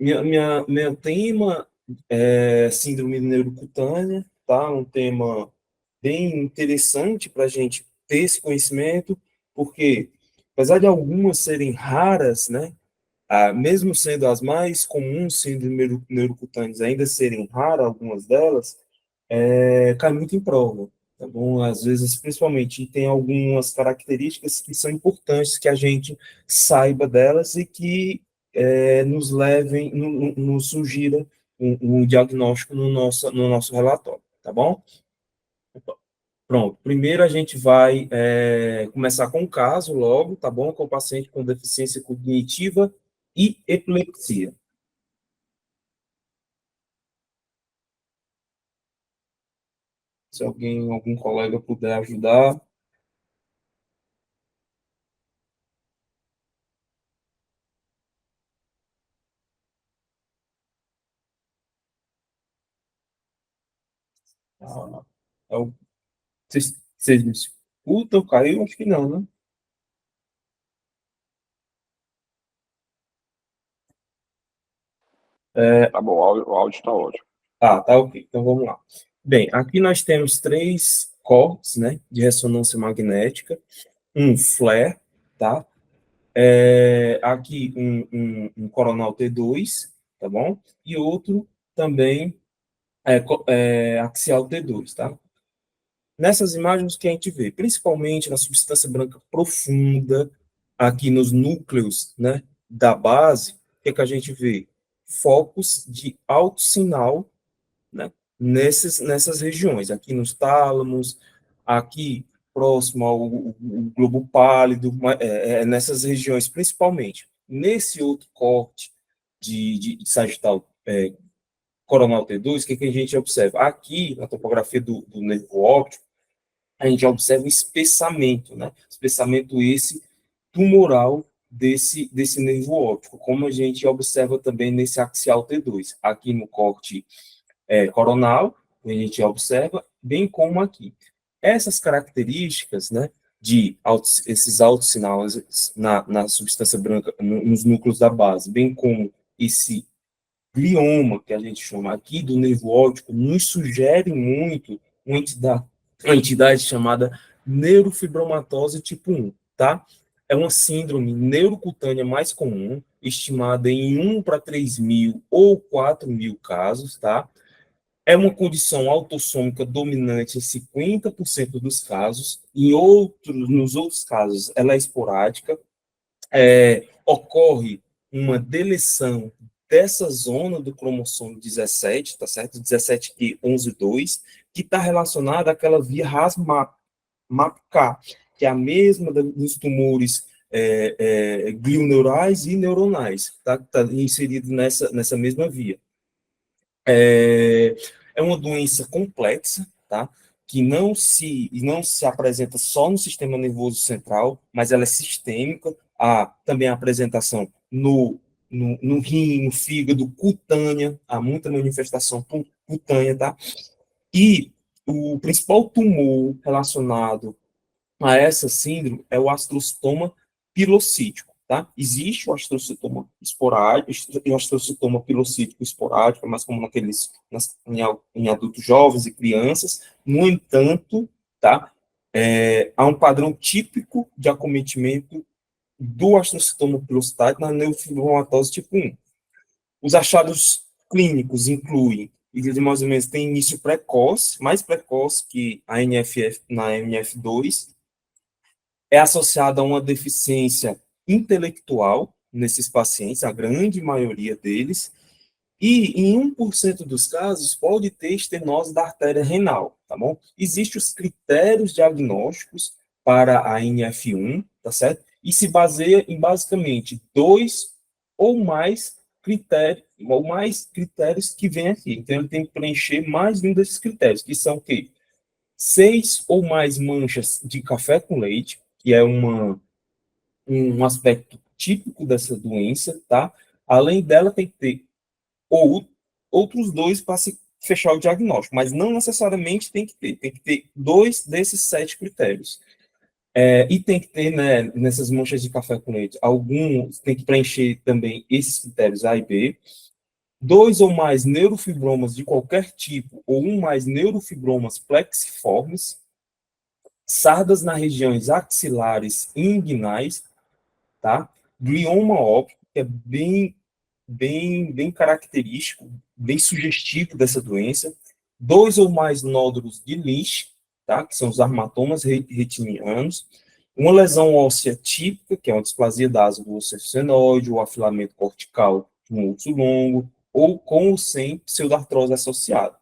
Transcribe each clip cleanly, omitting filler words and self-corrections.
Meu tema é síndrome neurocutânea, tá? Um tema bem interessante para a gente ter esse conhecimento, porque apesar de algumas serem raras, né? Mesmo sendo as mais comuns, síndrome neurocutâneas ainda serem raras, algumas delas, cai muito em prova, tá bom? Às vezes, principalmente, tem algumas características que são importantes que a gente saiba delas e que nos levem, nos sugira um diagnóstico no nosso relatório, tá bom? Pronto, primeiro a gente vai começar com o caso logo, tá bom? Com o paciente com deficiência cognitiva e epilepsia. Se algum colega puder ajudar. Ah, é o vocês me escutam? Caiu? Acho que não, né? Tá bom, o áudio está ótimo. Tá ok. Então vamos lá. Bem, aqui nós temos três cortes, né, de ressonância magnética, um flare, tá? Aqui um coronal T2, tá bom? E outro também axial T2, tá? Nessas imagens que a gente vê, principalmente na substância branca profunda, aqui nos núcleos, né, da base, o que a gente vê? Focos de alto sinal, né, nessas regiões, aqui nos tálamos, aqui próximo ao globo pálido, nessas regiões principalmente. Nesse outro corte de sagital coronal T2, o que a gente observa? Aqui, na topografia do nervo óptico, a gente observa o espessamento, né? Espessamento esse tumoral desse nervo óptico, como a gente observa também nesse axial T2, aqui no corte coronal, a gente observa, bem como aqui. Essas características, né, esses altos sinais na substância branca, nos núcleos da base, bem como esse glioma, que a gente chama aqui do nervo óptico, nos sugere muito uma entidade chamada neurofibromatose tipo 1, tá? É uma síndrome neurocutânea mais comum, estimada em 1 para 3.000 ou 4.000 casos, tá? É uma condição autossômica dominante em 50% dos casos, nos outros casos ela é esporádica, ocorre uma deleção dessa zona do cromossomo 17, tá certo? 17q11.2, que está relacionada àquela via RAS-MAPK, que é a mesma dos tumores glioneurais e neuronais, tá inserido nessa mesma via. É uma doença complexa, tá? Que não se apresenta só no sistema nervoso central, mas ela é sistêmica. Há também a apresentação no rim, no fígado, cutânea, há muita manifestação cutânea, tá? E o principal tumor relacionado a essa síndrome é o astrocitoma pilocítico, tá? Existe o astrocitoma esporádico e o astrocitoma pilocítico esporádico, mas como em adultos jovens e crianças. No entanto, tá? Há um padrão típico de acometimento do astrocitoma pilocítico na neurofibromatose tipo 1. Os achados clínicos incluem, ele mais ou menos tem início precoce, mais precoce que a NFF na NF2, é associada a uma deficiência intelectual nesses pacientes, a grande maioria deles, e em 1% dos casos pode ter estenose da artéria renal, tá bom? Existem os critérios diagnósticos para a NF1, tá certo? E se baseia em basicamente dois ou mais critérios que vêm aqui. Então ele tem que preencher mais um desses critérios, que são o quê? 6 ou mais manchas de café com leite, que é um aspecto típico dessa doença, tá? Além dela, tem que ter ou, outros dois para se fechar o diagnóstico, mas não necessariamente tem que ter dois desses 7 critérios. E tem que ter, né, nessas manchas de café com leite, alguns tem que preencher também esses critérios A e B. dois ou mais neurofibromas de qualquer tipo ou um mais neurofibromas plexiformes, sardas nas regiões axilares e inguinais, tá? Glioma óptico, que é bem característico, bem sugestivo dessa doença. Dois ou mais nódulos de Lynch, tá? Que são os armatomas retinianos. Uma lesão óssea típica, que é uma displasia da asa do osso senoide, ou afilamento cortical de um osso longo, ou com ou sem pseudartrose associada.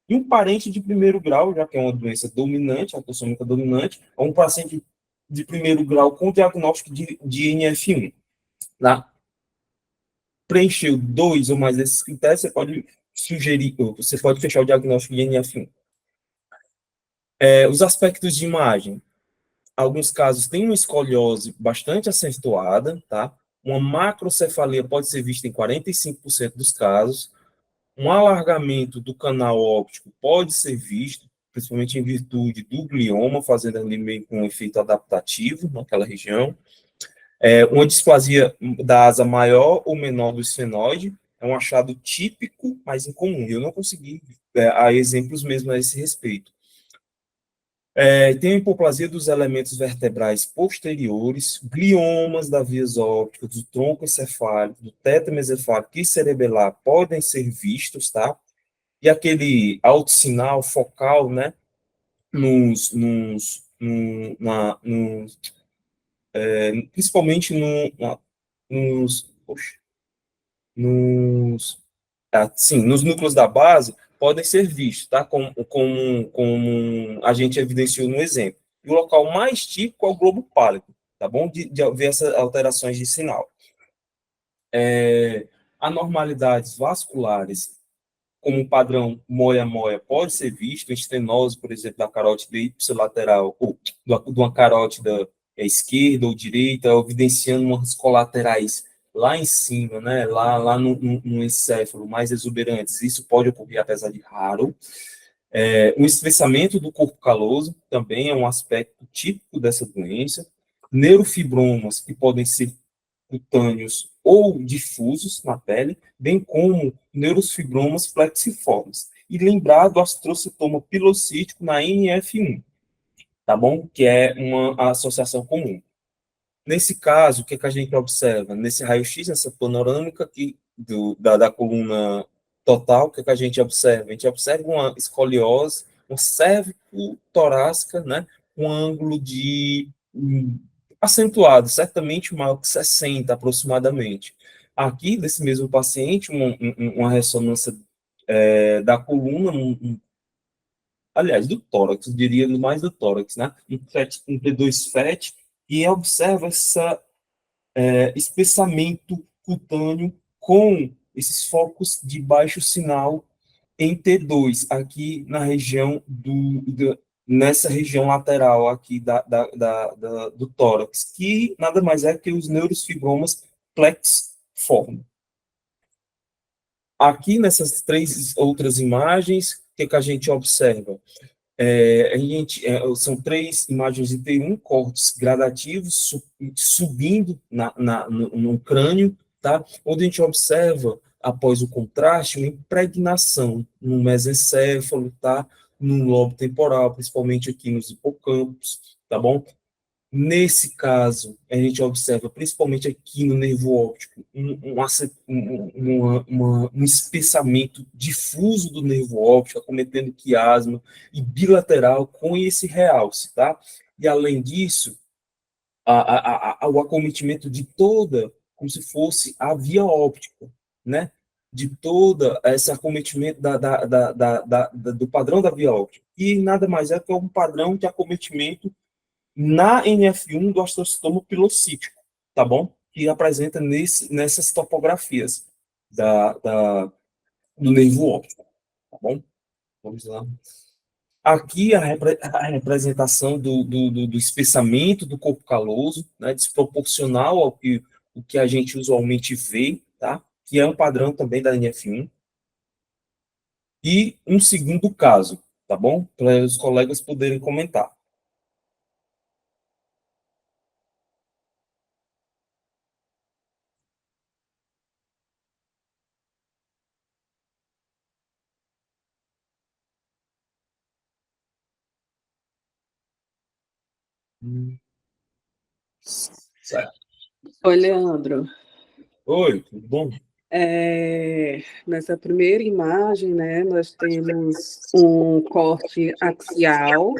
E um parente de primeiro grau, já que é uma doença dominante, autossômica dominante, é um paciente de primeiro grau com diagnóstico de NF1. Tá? Preencheu dois ou mais desses critérios, você pode sugerir, você pode fechar o diagnóstico de NF1. Os aspectos de imagem. Alguns casos têm uma escoliose bastante acentuada, tá? Uma macrocefalia pode ser vista em 45% dos casos. Um alargamento do canal óptico pode ser visto, principalmente em virtude do glioma, fazendo ali meio com um efeito adaptativo naquela região. Uma displasia da asa maior ou menor do esfenoide é um achado típico, mas incomum. Eu não consegui, há exemplos mesmo a esse respeito. Tem a hipoplasia dos elementos vertebrais posteriores, gliomas da vias ópticas, do tronco encefálico, do teto mesefálico e cerebelar podem ser vistos, tá? E aquele autossinal focal, né? Nos, nos, no, na, nos, principalmente nos, poxa, nos, sim, nos núcleos da base, podem ser vistos, tá? Como a gente evidenciou no exemplo. E o local mais típico é o globo pálido, tá bom? De ver essas alterações de sinal. Anormalidades vasculares, como padrão moia-moia, pode ser visto em estenose, por exemplo, da carótida ipsilateral, ou de uma carótida esquerda ou direita, evidenciando umas colaterais lá em cima, né, lá no encéfalo, mais exuberantes. Isso pode ocorrer, apesar de raro. O espessamento do corpo caloso também é um aspecto típico dessa doença. Neurofibromas, que podem ser cutâneos ou difusos na pele, bem como neurofibromas plexiformes. E lembrar do astrocitoma pilocítico na NF1, tá bom? Que é uma associação comum. Nesse caso, o que, que a gente observa? Nesse raio-x, nessa panorâmica aqui da coluna total, o que, que a gente observa? A gente observa uma escoliose, uma cervico-torácica, né? Um ângulo de acentuado, certamente maior que 60 aproximadamente. Aqui, desse mesmo paciente, uma ressonância da coluna, aliás, do tórax, diria mais do tórax, né? Um T2 FET, e observa essa espessamento cutâneo com esses focos de baixo sinal em T2, aqui na região nessa região lateral aqui do tórax, que nada mais é que os neurofibromas plexiformes. Aqui nessas três outras imagens, o que, que a gente observa? São três imagens de T1, cortes gradativos, subindo no crânio, tá? Onde a gente observa, após o contraste, uma impregnação no mesencéfalo, tá? No lobo temporal, principalmente aqui nos hipocampos, tá bom? Nesse caso, a gente observa, principalmente aqui no nervo óptico, um espessamento difuso do nervo óptico, acometendo quiasma e bilateral com esse realce, tá? E, além disso, o acometimento de toda, como se fosse a via óptica, né? De toda esse acometimento do padrão da via óptica. E nada mais é que um padrão de acometimento na NF1 do astrocitoma pilocítico, tá bom? Que apresenta nessas topografias do nervo óptico, tá bom? Vamos lá. Aqui a representação do espessamento do corpo caloso, né, desproporcional o que a gente usualmente vê, tá? Que é um padrão também da NF1. E um segundo caso, tá bom? Para os colegas poderem comentar. Certo. Oi, Leandro. Oi, tudo bom? Nessa primeira imagem, né, nós temos um corte axial,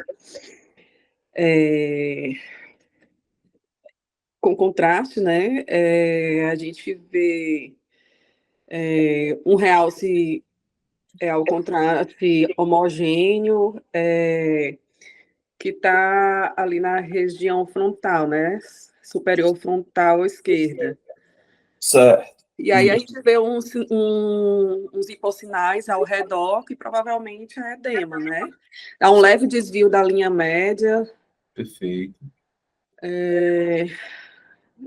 com contraste, né? A gente vê um realce ao contraste homogêneo, que está ali na região frontal, né? Superior frontal esquerda. Certo. E aí a gente vê uns hipossinais ao redor, que provavelmente é edema, né? Há um leve desvio da linha média. Perfeito.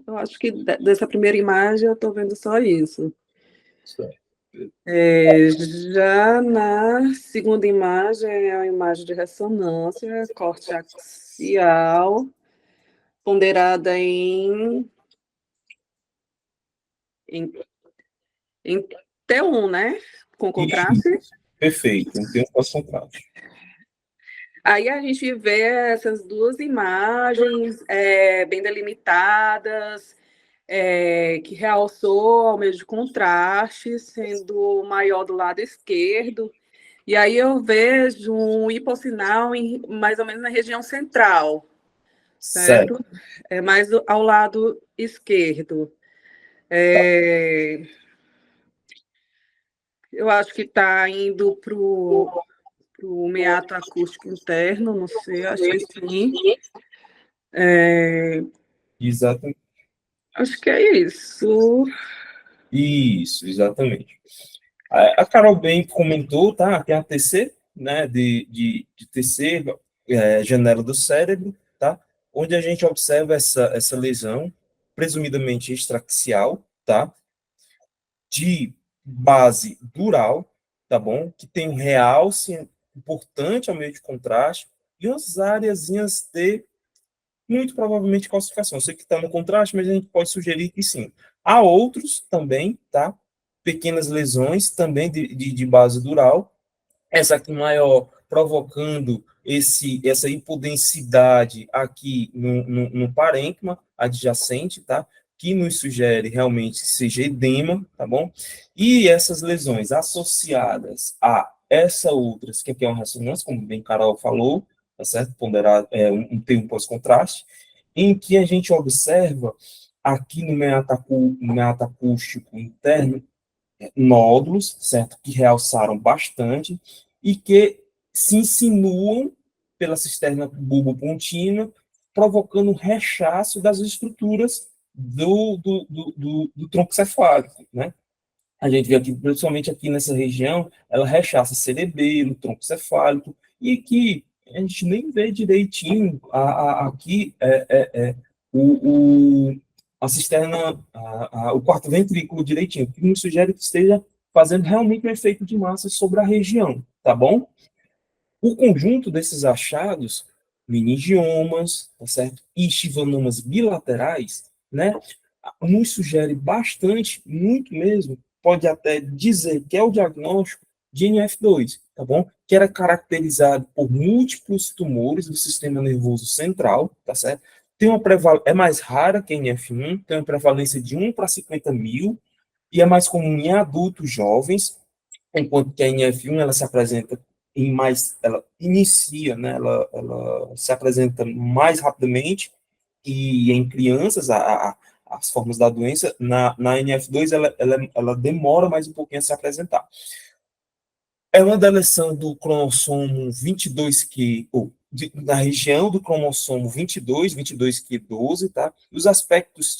Eu acho que dessa primeira imagem eu estou vendo só isso. Certo. Já na segunda imagem, é a imagem de ressonância, corte axial, ponderada em T1, né? Com contraste. Perfeito, não tem um concentrado. Aí a gente vê essas duas imagens bem delimitadas, que realçou ao meio de contraste, sendo maior do lado esquerdo. E aí eu vejo um hipossinal mais ou menos na região central, certo? É mais ao lado esquerdo. Eu acho que está indo para o meato acústico interno, não sei, acho que sim. Exatamente. Acho que é isso. Isso, exatamente. A Carol bem comentou, tá? Tem a TC, né? De TC, janela do cérebro, tá? Onde a gente observa essa lesão, presumidamente extraxial, tá? De base dural, tá bom? Que tem um realce importante ao meio de contraste e umas áreazinhas de muito provavelmente calcificação. Eu sei que está no contraste, mas a gente pode sugerir que sim. Há outros também, tá? Pequenas lesões também de base dural, essa aqui maior provocando essa hipodensidade aqui no parênquima adjacente, tá? Que nos sugere realmente que seja edema, tá bom? E essas lesões associadas a essa outras, que aqui é uma ressonância, como bem Carol falou, tá certo? Ponderado, tem um pós-contraste, em que a gente observa aqui no meatacústico interno nódulos, certo? Que realçaram bastante e que se insinuam pela cisterna bulbopontínea, provocando um rechaço das estruturas do tronco cefálico, né? A gente vê aqui, principalmente aqui nessa região, ela rechaça cerebelo, tronco cefálico, e que a gente nem vê direitinho aqui o, a cisterna, o quarto ventrículo direitinho, que nos sugere que esteja fazendo realmente um efeito de massa sobre a região, tá bom? O conjunto desses achados, meningiomas, tá certo? E schwannomas bilaterais, né, nos sugere bastante, muito mesmo, pode até dizer que é o diagnóstico de NF2, tá bom? Que era caracterizado por múltiplos tumores do sistema nervoso central, tá certo? É mais rara que a NF1, tem uma prevalência de 1 para 50 mil, e é mais comum em adultos jovens, enquanto que a NF1 ela se apresenta ela inicia, né, ela se apresenta mais rapidamente, e em crianças, as formas da doença, na NF2 ela demora mais um pouquinho a se apresentar. É uma deleção do cromossomo 22q, na região do cromossomo 22q12, tá? Os aspectos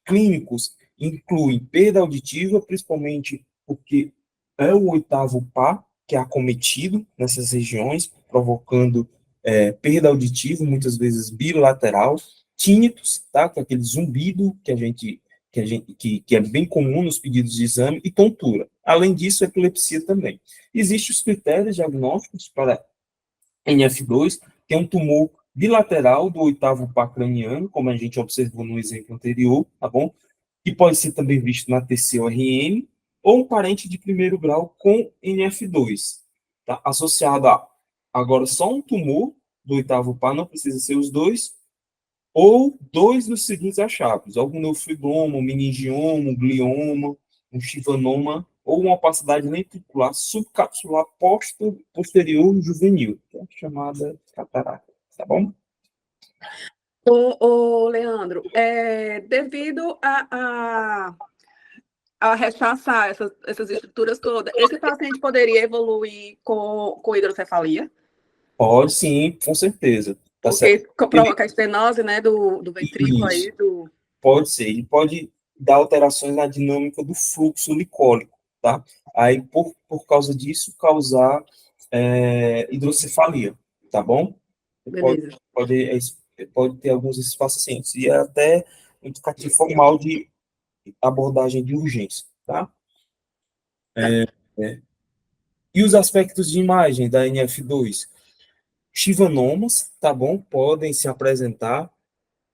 clínicos incluem perda auditiva, principalmente porque é o oitavo par que é acometido nessas regiões, provocando perda auditiva, muitas vezes bilateral, tínitos, tá? Que é aquele zumbido que é bem comum nos pedidos de exame, e tontura. Além disso, epilepsia também. Existem os critérios diagnósticos para NF2, que é um tumor bilateral do oitavo par craniano, como a gente observou no exemplo anterior, tá bom? Que pode ser também visto na TCO-RM, ou um parente de primeiro grau com NF2, tá? Associado a, agora, só um tumor do oitavo par, não precisa ser os dois, ou dois dos seguintes achados: algum neofibroma, um meningioma, um glioma, um chivanoma, ou uma opacidade ventricular subcapsular posterior juvenil, que é a chamada catarata, tá bom? Leandro, devido a rechaçar essas estruturas todas, esse paciente poderia evoluir com hidrocefalia? Pode sim, com certeza. Tá Porque certo? provoca a estenose, né, do ventrículo Isso, aí, do... pode ser. Ele pode dar alterações na dinâmica do fluxo licólico, tá? Aí, por causa disso, causar hidrocefalia, tá bom? Pode, Beleza. pode ter alguns desses pacientes. E é até indicativo formal de abordagem de urgência, tá? Tá. E os aspectos de imagem da NF2? Chivanomas, tá bom? Podem se apresentar,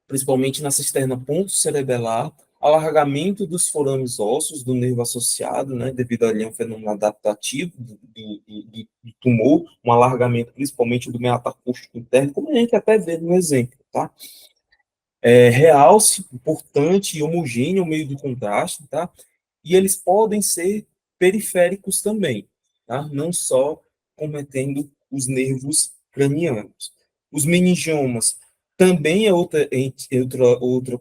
principalmente na cisterna ponto-cerebelar, alargamento dos forames ósseos do nervo associado, né, devido ali a um fenômeno adaptativo do tumor, um alargamento principalmente do meato acústico interno, como a gente até vê no exemplo, tá? Realce importante e homogêneo ao meio do contraste, tá? E eles podem ser periféricos também, tá? Não só cometendo os nervos cranianos. Os meningiomas também é outra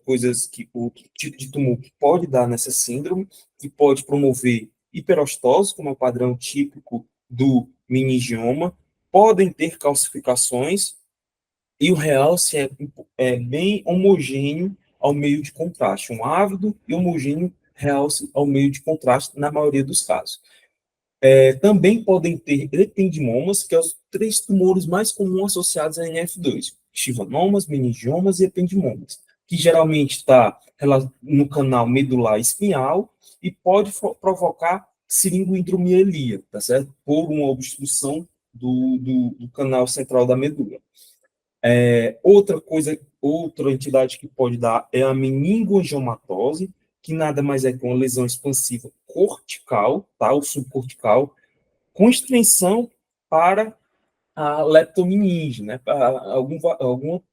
coisa, outro tipo de tumor que pode dar nessa síndrome, que pode promover hiperostose, como é o padrão típico do meningioma, podem ter calcificações, e o realce é bem homogêneo ao meio de contraste, um ávido e homogêneo realce ao meio de contraste na maioria dos casos. Também podem ter ependimomas, que são os três tumores mais comuns associados a NF2, chivanomas, meningiomas e ependimomas, que geralmente está no canal medular espinhal e pode provocar seringohidromielia, tá certo? Por uma obstrução do canal central da medula. Outra entidade que pode dar é a meningoangiomatose, que nada mais é que uma lesão expansiva cortical, tá, ou subcortical, com extensão para a leptomeninge, né, para alguma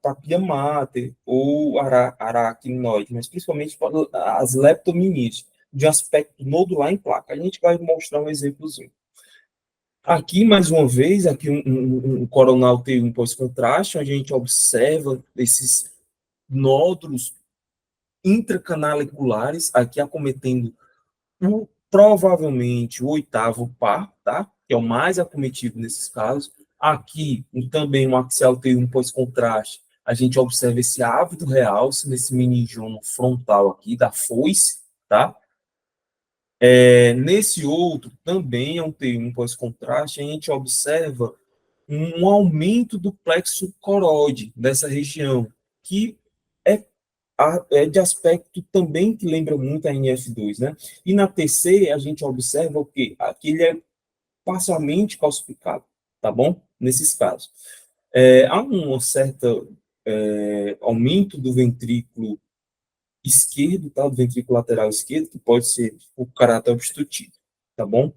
para pia mater ou aracnoide, mas principalmente para as leptomeninges, de aspecto nodular em placa. A gente vai mostrar um exemplozinho. Aqui, mais uma vez, aqui um coronal T1 pós-contraste, onde a gente observa esses nódulos intracanaliculares, aqui acometendo provavelmente o oitavo par, tá? Que é o mais acometido nesses casos. Aqui, também um axial T1 pós-contraste, a gente observa esse ávido realce nesse meningioma frontal aqui, da foice, tá? Nesse outro, também é um T1 pós-contraste, a gente observa um aumento do plexo coroide dessa região, que é, de aspecto também que lembra muito a NF2, né? E na TC, a gente observa o quê? Aqui ele é parcialmente calcificado, tá bom? Nesses casos. Há um certo aumento do ventrículo esquerdo, tá? Do ventrículo lateral esquerdo, que pode ser o caráter obstrutivo, tá bom?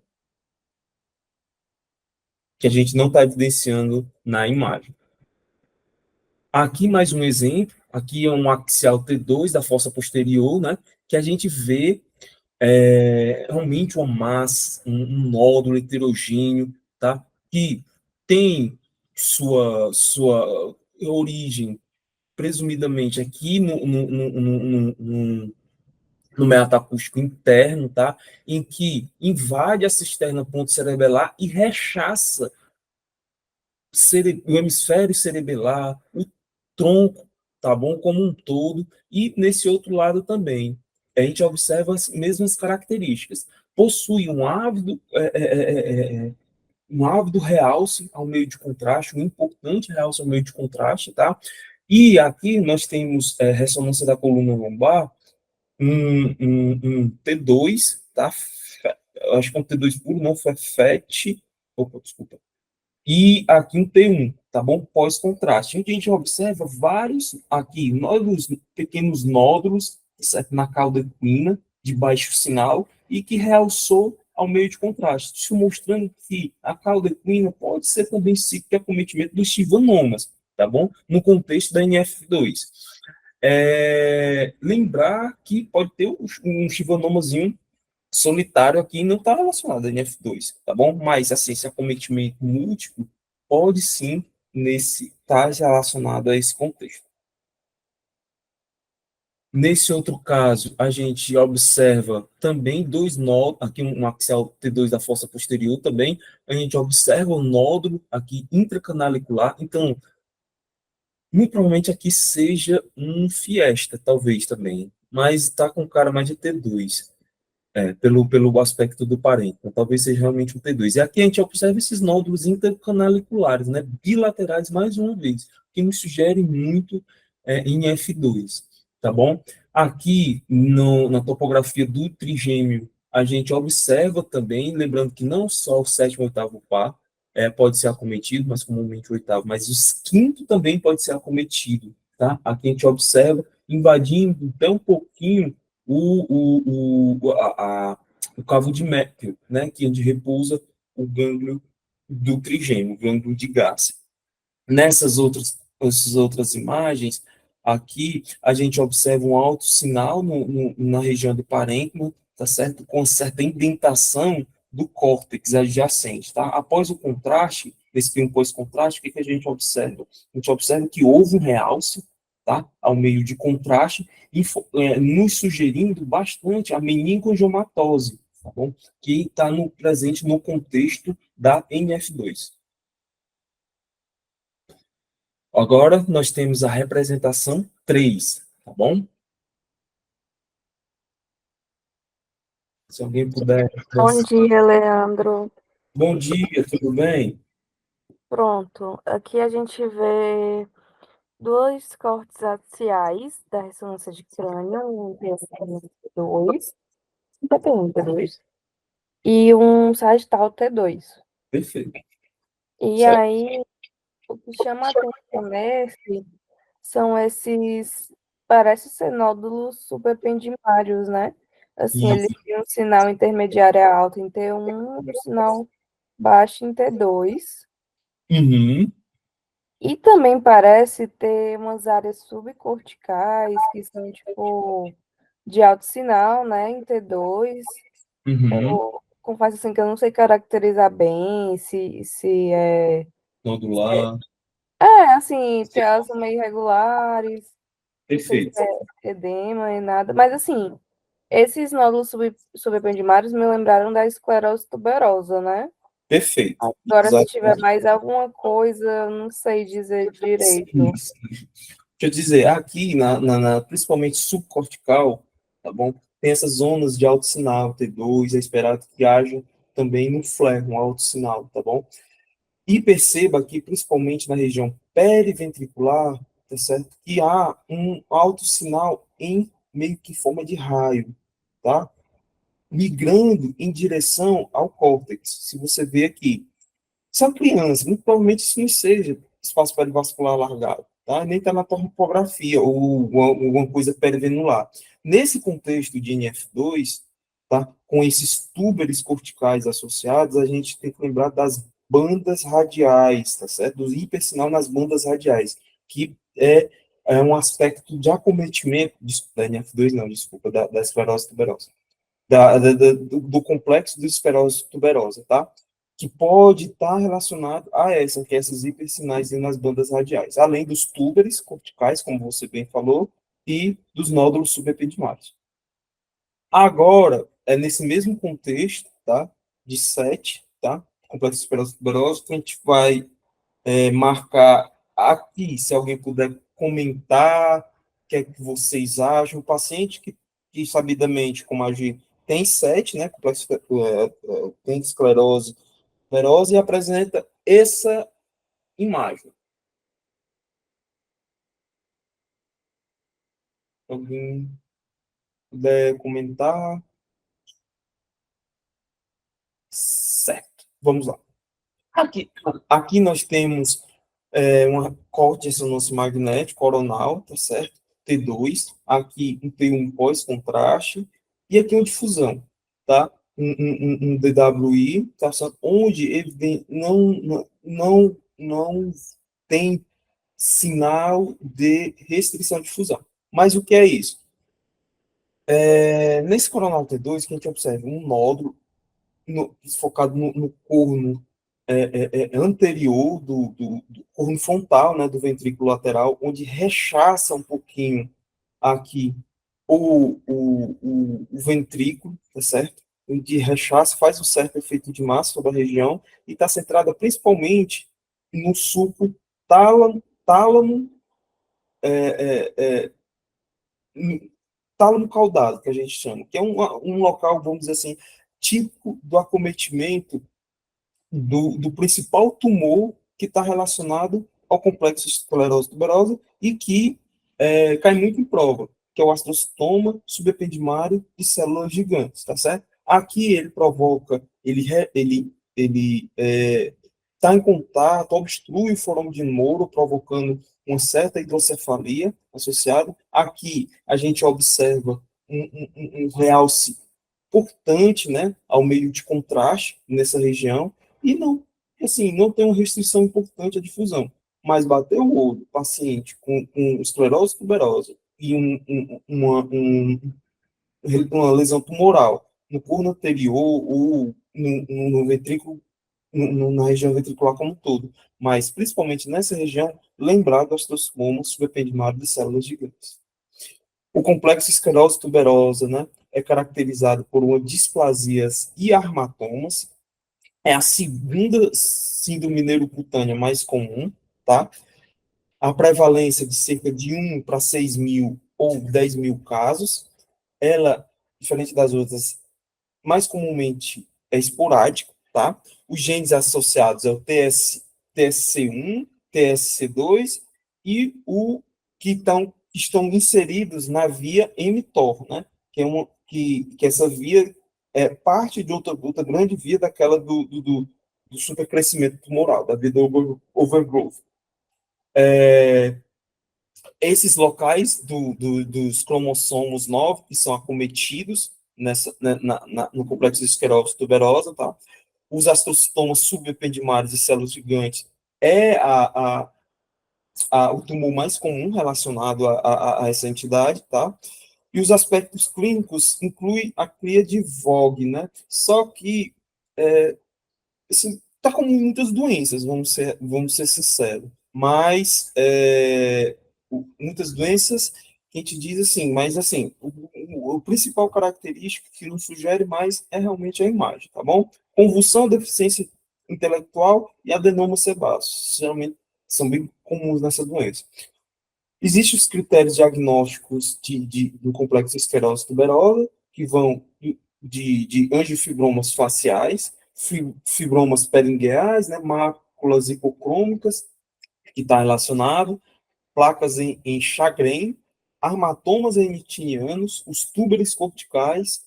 Que a gente não está evidenciando na imagem. Aqui mais um exemplo, aqui é um axial T2 da fossa posterior, né? Que a gente vê realmente uma massa, um nódulo heterogêneo, tá? Que tem sua origem, presumidamente, aqui no metaacústico interno, tá? Em que invade a cisterna ponto-cerebelar e rechaça o hemisfério cerebelar, o tronco, tá bom? Como um todo, e nesse outro lado também. A gente observa as mesmas características. Possui um ávido realce ao meio de contraste, um importante realce ao meio de contraste, tá? E aqui nós temos ressonância da coluna lombar, um T2, tá? Acho que é um T2 puro, não foi FET. Opa, desculpa. E aqui um T1, tá bom? Pós-contraste. Onde a gente observa vários, aqui, nódulos, pequenos nódulos, certo? Na cauda equina, de baixo sinal, e que realçou ao meio de contraste. Isso mostrando que a cauda equina pode ser também ciclo de acometimento dos chivanomas, tá bom? No contexto da NF2. Lembrar que pode ter um schwannomazinho solitário aqui não está relacionado a NF2, tá bom? Mas, assim, esse acometimento múltiplo pode sim estar relacionado a esse contexto. Nesse outro caso, a gente observa também dois nódulos, aqui um axial T2 da fossa posterior também, a gente observa o nódulo aqui intracanalicular, então, muito provavelmente aqui seja um Fiesta, talvez também, mas está com cara mais de T2. Pelo aspecto do parênquima, talvez seja realmente um T2. E aqui a gente observa esses nódulos intercanaliculares, né, bilaterais, mais uma vez, que nos sugere muito em F2, tá bom? Aqui, na topografia do trigêmeo, a gente observa também, lembrando que não só o sétimo e oitavo par pode ser acometido, mas comumente o oitavo, mas o quinto também pode ser acometido, tá? Aqui a gente observa, invadindo até um pouquinho o cavo de Meckel, né, que é onde repousa o gânglio do trigêmeo, o gânglio de Gauss. Essas outras imagens, aqui a gente observa um alto sinal na região do parênquima, tá certo? Com certa indentação do córtex adjacente, tá? Após o contraste, nesse primo pós-contraste, o que a gente observa? A gente observa que houve um realce, tá? Ao meio de contraste, nos sugerindo bastante a meningociomatose, tá bom? Que está presente no contexto da NF2. Agora, nós temos a representação 3, tá bom? Se alguém puder... Bom dia, Leandro. Bom dia, tudo bem? Pronto, aqui a gente vê dois cortes axiais da ressonância de crânio, um T2, e um sagital T2. Perfeito. E Certo. aí, o que chama a atenção nesse são esses, parece ser nódulos superpendimários, né? Assim, E, ele tem um sinal intermediário alto em T1, um sinal baixo em T2. uhum, E também parece ter umas áreas subcorticais que são, tipo, de alto sinal, né, em T2. uhum, Eu confesso, assim, que eu não sei caracterizar bem se é... nodular, assim, se elas são meio irregulares, não sei se perfeito. é edema e nada. Mas, assim, esses nódulos subependimários me lembraram da esclerose tuberosa, né? Perfeito. Agora, se tiver Exatamente. mais alguma coisa, eu não sei dizer direito. Isso. Deixa eu dizer, aqui, principalmente subcortical, tá bom? Tem essas zonas de alto sinal, T2, é esperado que haja também no flare, um alto sinal, tá bom? E perceba que, principalmente na região periventricular, tá certo? Que há um alto sinal em meio que forma de raio, tá? Migrando em direção ao córtex. Se você vê aqui, são crianças, muito provavelmente isso não seja espaço perivascular alargado, tá? Nem está na topografia ou alguma coisa perivenular. Nesse contexto de NF2, tá? Com esses túberes corticais associados, a gente tem que lembrar das bandas radiais, tá certo? Do hipersinal nas bandas radiais, que é um aspecto de acometimento da NF2, não, desculpa, da esclerose tuberosa do complexo de esclerose tuberosa, tá? Que pode estar relacionado a que essas hipersinais nas bandas radiais, além dos túberes corticais, como você bem falou, e dos nódulos subependimários. Agora, é nesse mesmo contexto, tá? De 7, tá? Complexo de esclerose tuberosa, que a gente vai marcar aqui, se alguém puder comentar, o que é que vocês acham. O paciente que sabidamente, como a gente tem 7, né, tem esclerose tuberosa e apresenta essa imagem. Alguém puder comentar? Certo, vamos lá. Aqui nós temos uma corte de ressonância magnética coronal, tá certo? T2, aqui um T1 pós-contraste, e aqui uma difusão, tá? Um DWI, tá certo? Onde ele não tem sinal de restrição de difusão. Mas o que é isso? Nesse coronal T2, que a gente observa um nódulo focado no corno anterior do corno frontal, né, do ventrículo lateral, onde rechaça um pouquinho aqui o ventrículo, tá certo? De rechaço, faz um certo efeito de massa sobre a região e está centrada principalmente no suco tálamo, tálamo caudado, que a gente chama, que é um local, vamos dizer assim, típico do acometimento do principal tumor que está relacionado ao complexo esclerose tuberosa e que cai muito em prova, que é o astrocitoma subependimário de células gigantes, tá certo? Aqui ele provoca, ele está em contato, obstrui o forômetro de Moore, provocando uma certa hidrocefalia associada. Aqui a gente observa um realce importante, né, ao meio de contraste nessa região, e não, assim, não tem uma restrição importante à difusão. Mas bater o olho, paciente com esclerose tuberosa e uma lesão tumoral no corno anterior ou no ventrículo, na região ventricular como um todo, mas principalmente nessa região, lembrar do astrocitoma subependimário de células gigantes. O complexo esclerose tuberosa, né, é caracterizado por uma displasias e armatomas. É a segunda síndrome neurocutânea mais comum, tá? A prevalência de cerca de 1 para 6 mil ou 10 mil casos. Ela, diferente das outras, mais comumente é esporádico, tá? Os genes associados é o TSC1, TSC2 e o que estão inseridos na via mTOR, né? Que essa via é parte de outra grande via daquela do supercrescimento tumoral, da via do overgrowth. Esses locais dos cromossomos 9 que são acometidos no complexo de esclerose tuberosa, tá? Os astrocitomas subependimários de células gigantes é o tumor mais comum relacionado a essa entidade, tá? E os aspectos clínicos incluem a cria de VOG, né? Só que assim, tá como muitas doenças, vamos ser sinceros. Mas muitas doenças que a gente diz assim, mas assim, o principal característica que nos sugere mais é realmente a imagem, tá bom? Convulsão, deficiência intelectual e adenoma sebáceo, geralmente são bem comuns nessa doença. Existem os critérios diagnósticos do complexo esclerose tuberosa, que vão de angiofibromas faciais, fibromas peringueais, né, máculas hipocrômicas, que está relacionado, placas em Sjögren, armatomas hemitinianos, os túberes corticais,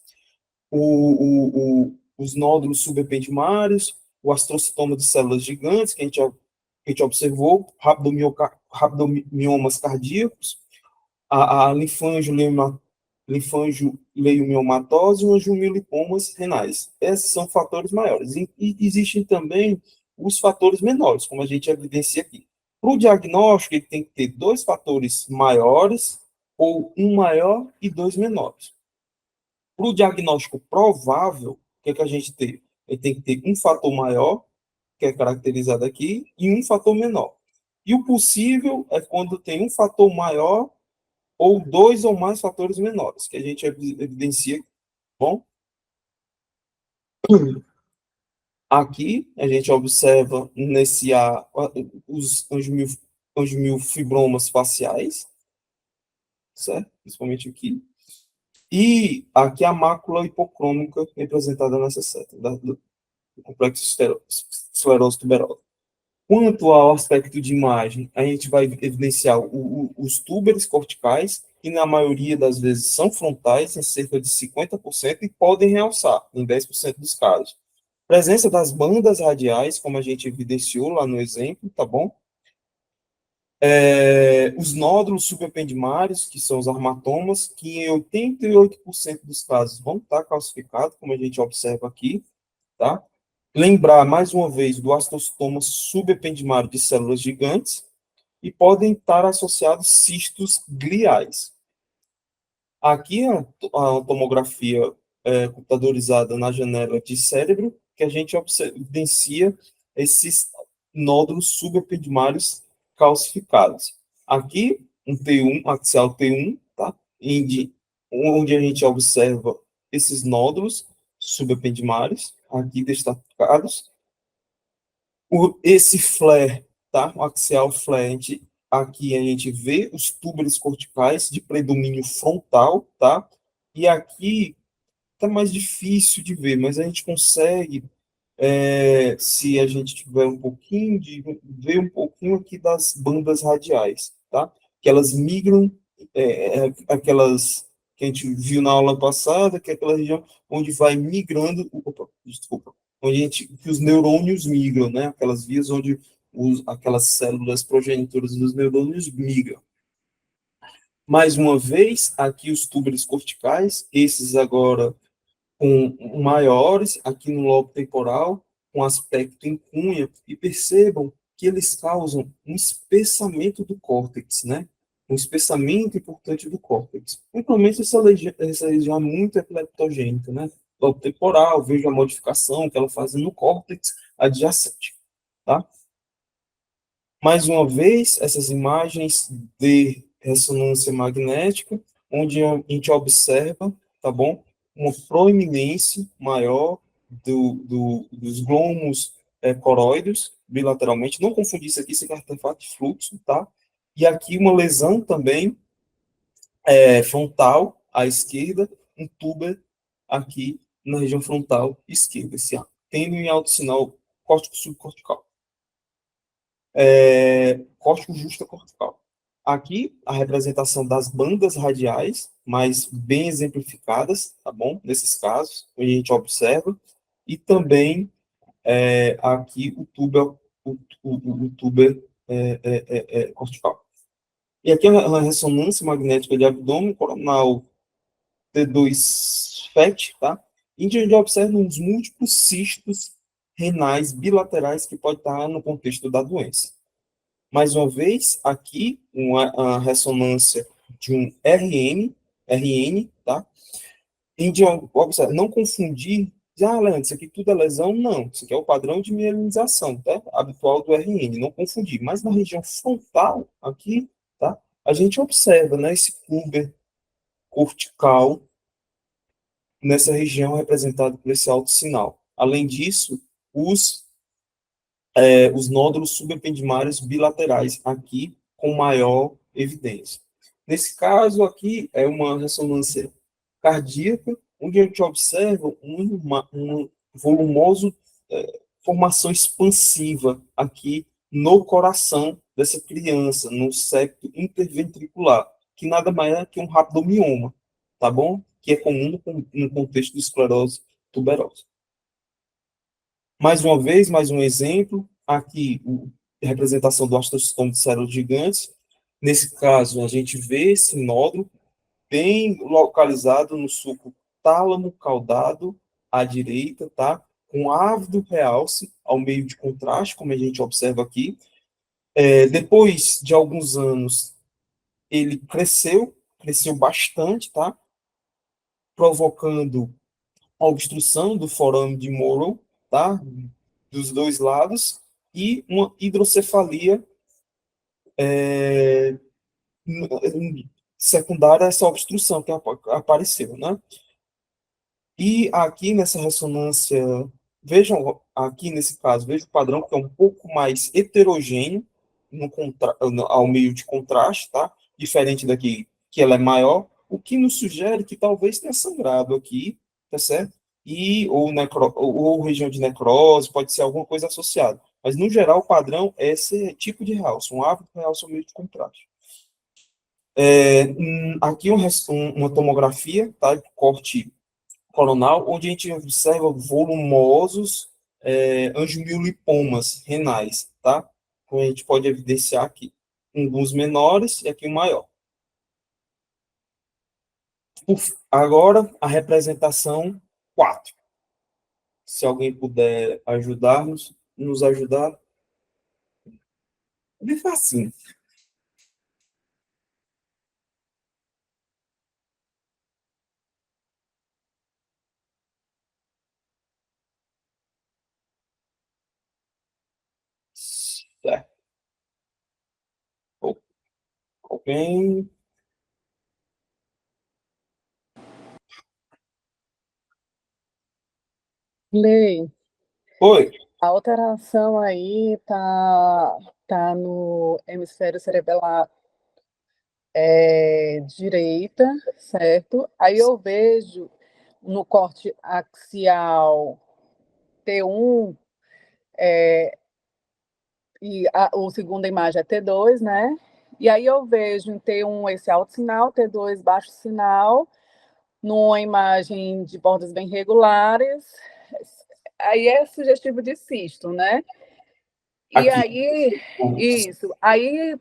os nódulos subependimários, o astrocitoma de células gigantes, que a gente observou, rabdomiomas cardíacos, a linfangioleiomiomatose e os angiomioლიpomas renais. Esses são fatores maiores. E existem também os fatores menores, como a gente evidencia aqui. Para o diagnóstico, ele tem que ter 2 fatores maiores, ou um maior e 2 menores. Para o diagnóstico provável, o que é que a gente tem? Ele tem que ter um fator maior, que é caracterizado aqui, e um fator menor. E o possível é quando tem um fator maior ou 2 ou mais fatores menores, que a gente evidencia, bom? Aqui, a gente observa nesse A os angiofibromas faciais, certo? Principalmente aqui. E aqui a mácula hipocrômica representada nessa seta, do complexo esclerose tuberosa. Quanto ao aspecto de imagem, a gente vai evidenciar os túberes corticais, que na maioria das vezes são frontais, em cerca de 50%, e podem realçar, em 10% dos casos. Presença das bandas radiais, como a gente evidenciou lá no exemplo, tá bom? Os nódulos subependimários, que são os armatomas, que em 88% dos casos vão estar calcificados, como a gente observa aqui, tá? Lembrar, mais uma vez, do astrocitoma subependimário de células gigantes, e podem estar associados cistos gliais. Aqui a tomografia computadorizada na janela de cérebro, que a gente evidencia esses nódulos subependimários calcificados. Aqui, um T1, axial T1, tá? Onde a gente observa esses nódulos subependimários, aqui destacados. Esse flare, tá? O axial flare, aqui a gente vê os túbulos corticais de predomínio frontal, tá? E aqui tá mais difícil de ver, mas a gente consegue, se a gente tiver um pouquinho de ver um pouquinho aqui das bandas radiais, tá? Que elas migram, aquelas que a gente viu na aula passada, que é aquela região onde vai migrando, que os neurônios migram, né? Aquelas vias onde aquelas células progenitoras dos neurônios migram. Mais uma vez, aqui os túbulos corticais, esses agora com maiores, aqui no lobo temporal, com aspecto em cunha, e percebam que eles causam um espessamento do córtex, né? Um espessamento importante do córtex. Principalmente essa região muito epileptogênica, né? Lobo temporal, vejo a modificação que ela faz no córtex adjacente, tá? Mais uma vez, essas imagens de ressonância magnética, onde a gente observa, tá bom? Uma proeminência maior dos glomos coroides, bilateralmente. Não confundir isso aqui com artefato de fluxo, tá? E aqui uma lesão também frontal à esquerda, um tuber aqui na região frontal esquerda, tendo em alto sinal córtico subcortical. Córtico justa cortical. Aqui, a representação das bandas radiais, mais bem exemplificadas, tá bom? Nesses casos, a gente observa. E também, aqui, o tuber cortical. E aqui, a ressonância magnética de abdômen coronal T2 FET, tá? E a gente observa uns múltiplos cistos renais bilaterais que pode estar no contexto da doença. Mais uma vez, aqui, uma ressonância de um RN, tá? E de observar, não confundir, Leandro, isso aqui tudo é lesão? Não, isso aqui é o padrão de mielinização, tá? Habitual do RN, não confundir. Mas na região frontal, aqui, tá? A gente observa, né, esse clube cortical nessa região representado por esse alto sinal. Além disso, os nódulos subependimários bilaterais, aqui com maior evidência. Nesse caso aqui, é uma ressonância cardíaca, onde a gente observa uma volumosa formação expansiva aqui no coração dessa criança, no septo interventricular, que nada mais é que um rabdomioma, tá bom? Que é comum no contexto de esclerose tuberosa. Mais uma vez, mais um exemplo, aqui a representação do astrocitoma de células gigantes. Nesse caso, a gente vê esse nódulo bem localizado no suco tálamo caudado à direita, tá? Com ávido realce ao meio de contraste, como a gente observa aqui. Depois de alguns anos, ele cresceu bastante, tá? Provocando a obstrução do forame de Morrow, tá? Dos dois lados, e uma hidrocefalia secundária a essa obstrução que apareceu, né? E aqui nessa ressonância, vejam aqui nesse caso, veja o padrão que é um pouco mais heterogêneo ao meio de contraste, tá? Diferente daqui, que ela é maior, o que nos sugere que talvez tenha sangrado aqui, tá certo? Ou região de necrose, pode ser alguma coisa associada. Mas, no geral, o padrão é esse tipo de realce, um ávido realce ao meio de contraste. Aqui uma tomografia, tá? De corte coronal, onde a gente observa volumosos angiomiolipomas renais, tá? Como a gente pode evidenciar aqui. Alguns menores e aqui um maior. Agora, a representação 4. Se alguém puder nos ajudar. É bem facinho. Certo. Alguém? Lei, Oi. a alteração aí tá no hemisfério cerebral direita, certo? Aí eu vejo no corte axial T1, e o segunda imagem é T2, né? E aí eu vejo em T1 esse alto sinal, T2 baixo sinal, numa imagem de bordas bem regulares. Aí é sugestivo de cisto, né? E Aqui. aí, isso. Aí,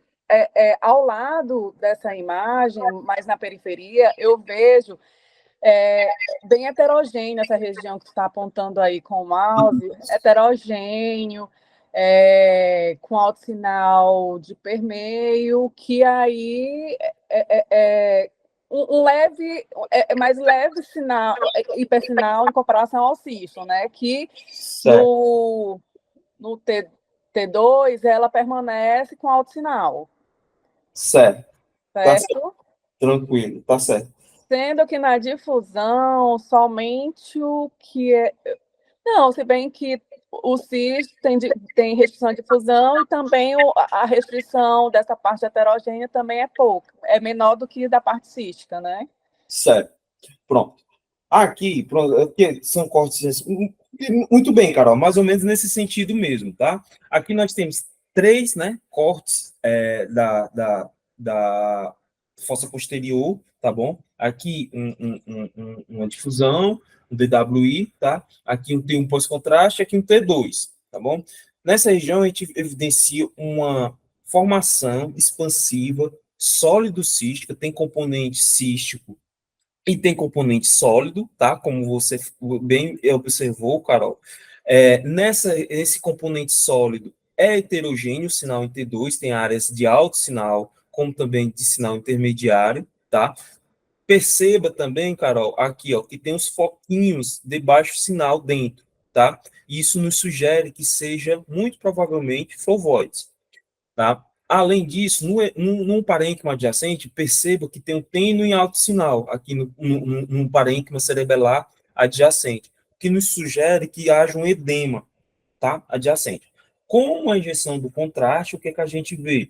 ao lado dessa imagem, mais na periferia, eu vejo bem heterogêneo essa região que tu está apontando aí com o mouse, heterogêneo, com alto sinal de permeio, que aí um leve, mais leve sinal, hipersinal em comparação ao cisto, né? Que Certo. no T2 ela permanece com alto sinal, Certo. Tá certo. certo? Tranquilo. Tá certo. Sendo que na difusão, somente o que é. Não, se bem que o CIS tem restrição de difusão e também a restrição dessa parte heterogênea também é pouca, é menor do que da parte cística, né? Certo. Pronto. Aqui, pronto, aqui são cortes. Muito bem, Carol, mais ou menos nesse sentido mesmo, tá? Aqui nós temos três, né, cortes da fossa posterior, tá bom? Aqui uma difusão, um DWI, tá? Aqui tem um pós-contraste, aqui um T2, tá bom? Nessa região a gente evidencia uma formação expansiva sólido cística, tem componente cístico e tem componente sólido, tá? Como você bem observou, Carol. Esse componente sólido é heterogêneo, sinal em T2, tem áreas de alto sinal, como também de sinal intermediário, tá? Perceba também, Carol, aqui, ó, que tem os foquinhos de baixo sinal dentro, tá? Isso nos sugere que seja, muito provavelmente, fovoides, tá? Além disso, num parênquima adjacente, perceba que tem um tênue alto sinal aqui no parênquima cerebelar adjacente, que nos sugere que haja um edema, tá? Adjacente. Com a injeção do contraste, o que, que a gente vê?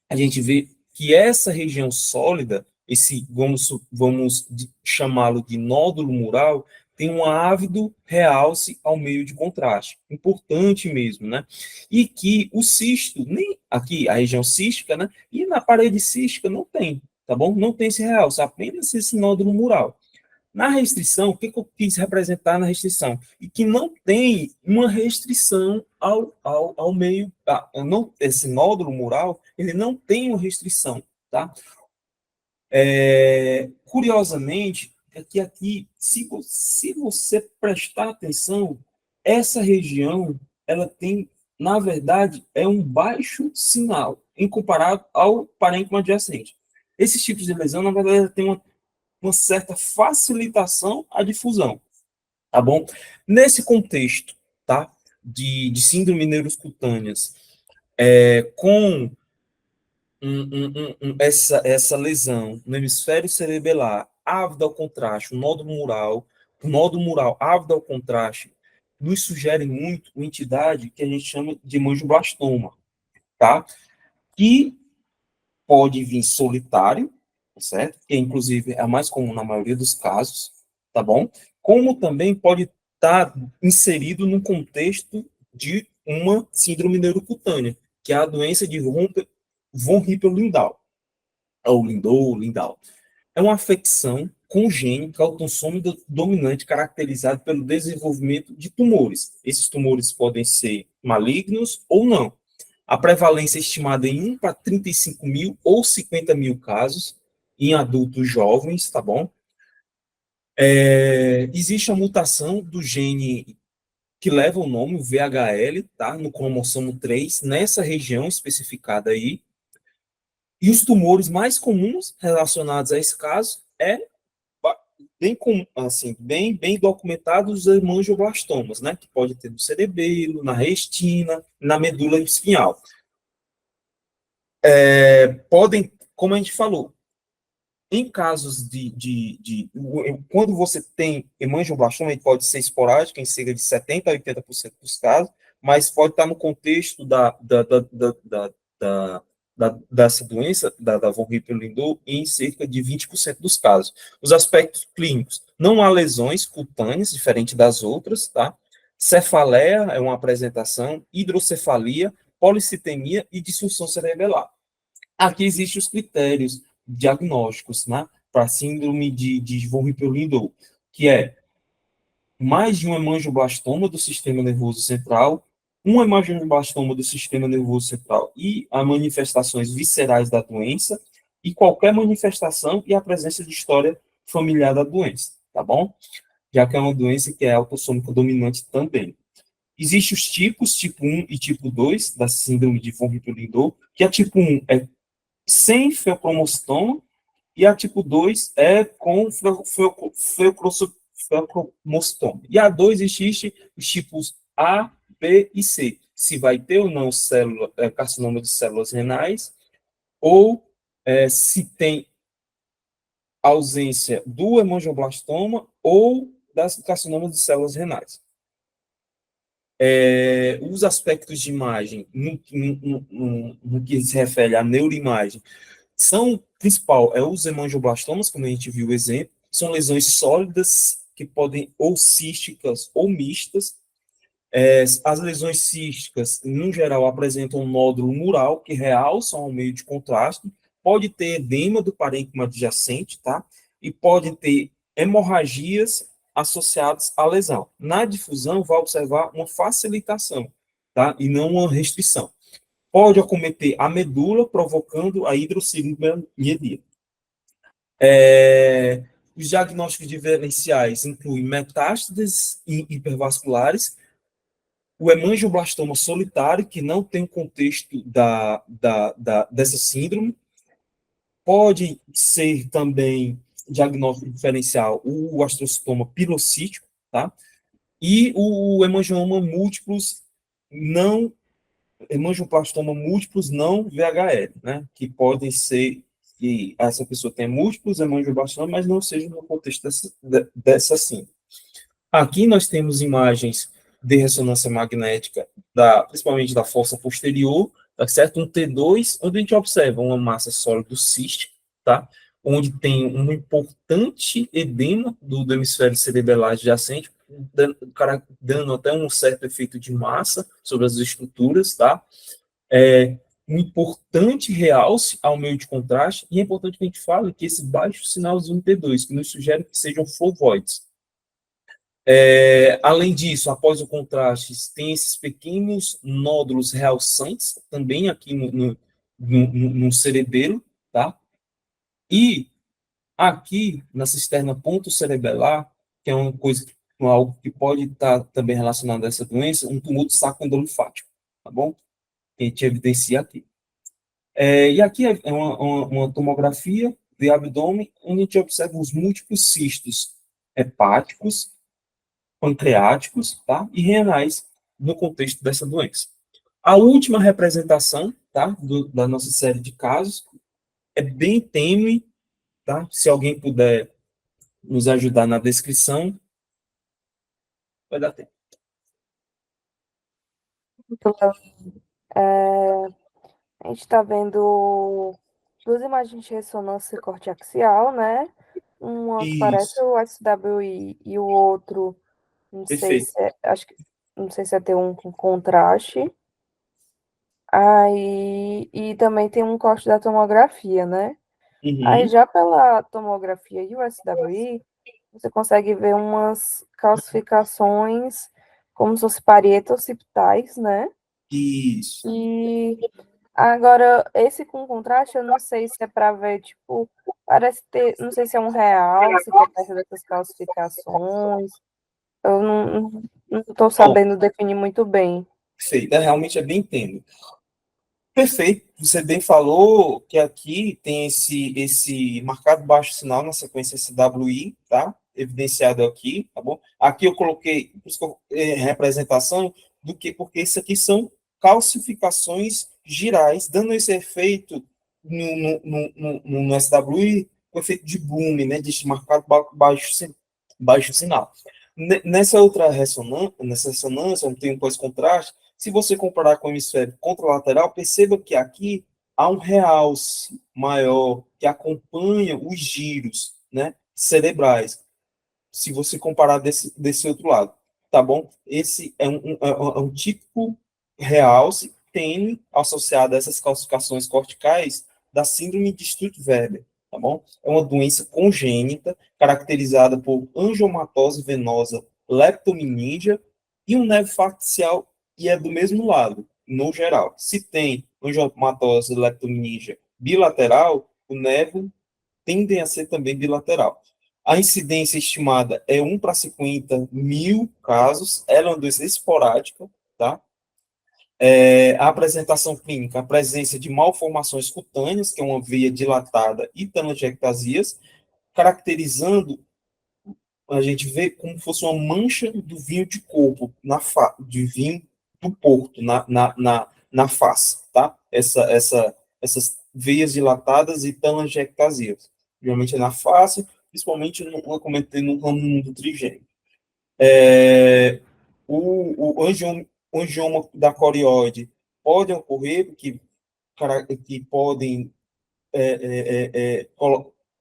A gente vê que essa região sólida, esse, vamos chamá-lo de nódulo mural, tem um ávido realce ao meio de contraste. Importante mesmo, né? E que o cisto, nem aqui, a região cística, né? E na parede cística não tem, tá bom? Não tem esse realce, apenas esse nódulo mural. Na restrição, o que eu quis representar na restrição? E que não tem uma restrição ao meio, não, esse nódulo mural, ele não tem uma restrição, tá? Curiosamente, é que aqui, se você prestar atenção, essa região, ela tem, na verdade, é um baixo sinal, em comparado ao parênquima adjacente. Esses tipos de lesão, na verdade, tem uma certa facilitação à difusão, tá bom? Nesse contexto, tá, de síndrome neurocutâneas, com essa lesão no hemisfério cerebelar, ávido ao contraste, um nódulo mural ávido ao contraste, nos sugere muito uma entidade que a gente chama de hemangioblastoma, tá? Que pode vir solitário, certo? Que inclusive é a mais comum na maioria dos casos, tá bom? Como também pode estar inserido no contexto de uma síndrome neurocutânea, que é a doença de von Hippel-Lindau, ou Lindau. É uma afecção congênita autossômica dominante caracterizada pelo desenvolvimento de tumores. Esses tumores podem ser malignos ou não. A prevalência é estimada em 1 para 35 mil ou 50 mil casos em adultos jovens, tá bom? Existe a mutação do gene que leva o nome, o VHL, tá? No cromossomo 3, nessa região especificada aí. E os tumores mais comuns relacionados a esse caso bem documentados os hemangioblastomas, né? Que pode ter no cerebelo, na restina, na medula espinhal. podem, como a gente falou, em casos quando você tem hemangioblastoma, ele pode ser esporádico, em cerca de 70% a 80% dos casos, mas pode estar no contexto dessa doença, da von Hippel-Lindau, em cerca de 20% dos casos. Os aspectos clínicos, não há lesões cutâneas, diferente das outras, tá? Cefaleia é uma apresentação, hidrocefalia, policitemia e disfunção cerebelar. Aqui existem os critérios diagnósticos, né, para síndrome de von Hippel-Lindau, que é mais de um hemangioblastoma do sistema nervoso central, um hemangioblastoma do sistema nervoso central e as manifestações viscerais da doença, e qualquer manifestação e a presença de história familiar da doença, tá bom? Já que é uma doença que é autossômica dominante também. Existem os tipos, tipo 1 e tipo 2, da síndrome de von Hippel-Lindau, que a tipo 1 é sem feocromostoma, e a tipo 2 é com feocromostoma. E a 2 existe os tipos A, B e C. Se vai ter ou não carcinoma de células renais, ou se tem ausência do hemangioblastoma ou das carcinomas de células renais. Os aspectos de imagem, no que se refere à neuroimagem, principal é os hemangioblastomas, como a gente viu o exemplo, são lesões sólidas que podem ou císticas ou mistas. As lesões císticas, no geral, apresentam um nódulo mural que realçam ao meio de contraste, pode ter edema do parênquima adjacente, tá? E pode ter hemorragias associadas à lesão. Na difusão, vai observar uma facilitação, tá? E não uma restrição. Pode acometer a medula, provocando a hidrocefalia. Os diagnósticos diferenciais incluem metástases hipervasculares, o hemangioblastoma solitário, que não tem contexto dessa síndrome. Pode ser também diagnóstico diferencial o astrocitoma pilocítico, tá? E o hemangioma múltiplos não hemangioblastoma múltiplos não VHL, né? Que podem ser que essa pessoa tenha múltiplos hemangioblastomas, mas não seja no contexto dessa síndrome. Aqui nós temos imagens de ressonância magnética, principalmente da fossa posterior, tá certo? Um T2, onde a gente observa uma massa sólida cística, tá? Onde tem um importante edema do hemisfério cerebelar adjacente, dando até um certo efeito de massa sobre as estruturas, tá? Um importante realce ao meio de contraste, e é importante que a gente fale que esse baixo sinalzinho T2, que nos sugere que sejam foveoides. Além disso, após o contraste, tem esses pequenos nódulos realçantes, também aqui no cerebelo, tá? E aqui, na cisterna ponto-cerebelar, que é uma coisa, algo que pode estar também relacionado a essa doença, um tumor do saco endolinfático, tá bom? Que a gente evidencia aqui. E aqui é uma tomografia de abdômen, onde a gente observa os múltiplos cistos hepáticos, pancreáticos, tá? E renais no contexto dessa doença. A última representação, tá? Da nossa série de casos é bem tênue, tá? Se alguém puder nos ajudar na descrição, vai dar tempo. A gente está vendo duas imagens de ressonância corte axial, né? Uma que parece Isso. o SWI e o outro, não sei Perfeito. se não sei se é T1 com contraste. Aí, e também tem um corte da tomografia, né? Aí Uhum. já pela tomografia e o SWI, você consegue ver umas calcificações como se fossem parietas occipitais, né? Isso. E agora, esse com contraste, eu não sei se é para ver, tipo, parece ter, não sei se é um realce que é perto dessas calcificações. Eu não estou sabendo definir muito bem. Perfeito. Realmente é bem tênue. Perfeito. Você bem falou que aqui tem esse marcado baixo sinal na sequência SWI, tá? Evidenciado aqui, tá bom? Aqui eu coloquei, por isso que representação do que, porque isso aqui são calcificações girais, dando esse efeito no SWI, o efeito de Bloom, né, de marcado baixo sinal. Nessa outra ressonância, onde tem um pós-contraste, se você comparar com o hemisfério contralateral, perceba que aqui há um realce maior que acompanha os giros, né, cerebrais, se você comparar desse outro lado, tá bom? Esse é um típico realce tênue associado a essas calcificações corticais da síndrome de Stutt-Weber, tá bom? É uma doença congênita caracterizada por angiomatose venosa leptomeningia e um nervo facial, e é do mesmo lado, no geral. Se tem angiomatose leptomeningia bilateral, o nervo tende a ser também bilateral. A incidência estimada é 1 para 50 mil casos, ela é uma doença esporádica, tá? A apresentação clínica, a presença de malformações cutâneas, que é uma veia dilatada, e telangiectasias, caracterizando, a gente vê como se fosse uma mancha do vinho de corpo, de vinho do porto, na face, tá? Essas veias dilatadas e telangiectasias. Geralmente é na face, principalmente, eu comentei no ramo do trigêmeo. O angioma da corióide pode ocorrer, que podem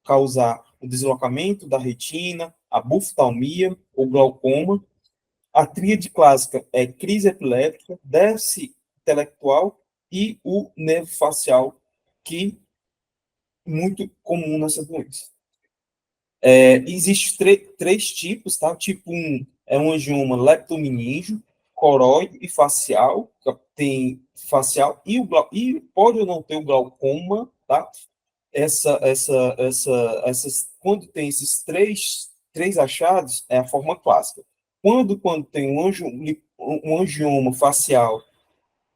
causar o deslocamento da retina, a buftalmia ou glaucoma. A tríade clássica é crise epiléptica, déficit intelectual e o nervo facial, que é muito comum nessa doença. Existem três tipos, tá? O tipo 1 é um angioma leptomeníngeo, coroide e facial, tem facial, e pode ou não ter o glaucoma, tá? Quando tem esses três achados, é a forma clássica. Quando tem um angioma facial